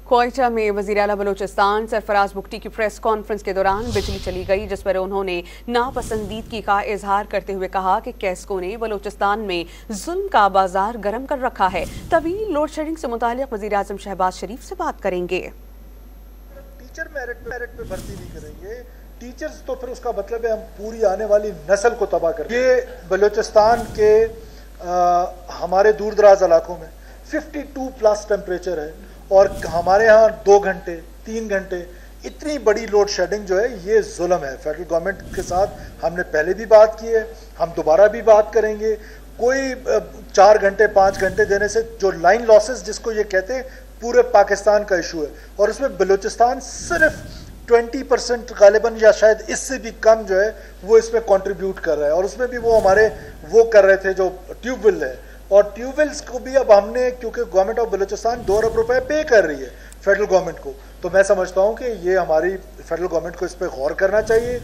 क्वेटा में वज़ीर आला बलूचिस्तान सरफराज बुगटी की प्रेस कॉन्फ्रेंस के दौरान बिजली चली गई, जिस पर उन्होंने नापसंदीदगी का इजहार करते हुए कहा कि कैस्को ने बलूचिस्तान में जुल्म का बाजार गर्म कर रखा है। तवील लोड शेडिंग से मुताल्लिक वज़ीर आज़म शहबाज शरीफ से बात करेंगे। टीचर मेरिट पे भर्ती नहीं करेंगे, टीचर्स तो फिर उसका मतलब है हम पूरी आने वाली नस्ल को तबाह कर। ये बलूचिस्तान के हमारे दूर दराज इलाकों में 52+ टेम्परेचर है और हमारे यहाँ 2 घंटे 3 घंटे इतनी बड़ी लोड शेडिंग जो है ये जुल्म है। फेडरल गवर्नमेंट के साथ हमने पहले भी बात की है, हम दोबारा भी बात करेंगे। कोई 4 घंटे 5 घंटे देने से जो लाइन लॉसेस जिसको ये कहते हैं पूरे पाकिस्तान का इशू है और उसमें बलूचिस्तान सिर्फ 20% गालिबन या शायद इससे भी कम जो है वो इसमें कंट्रीब्यूट कर रहा है। और उसमें भी वो हमारे वो कर रहे थे जो ट्यूबवेल है, और ट्यूबवेल्स को भी अब हमने, क्योंकि गवर्नमेंट ऑफ बलूचिस्तान 2 अरब रुपए पे कर रही है फेडरल गवर्नमेंट को, तो मैं समझता हूँ कि ये हमारी फेडरल गवर्नमेंट को इस पर गौर करना चाहिए।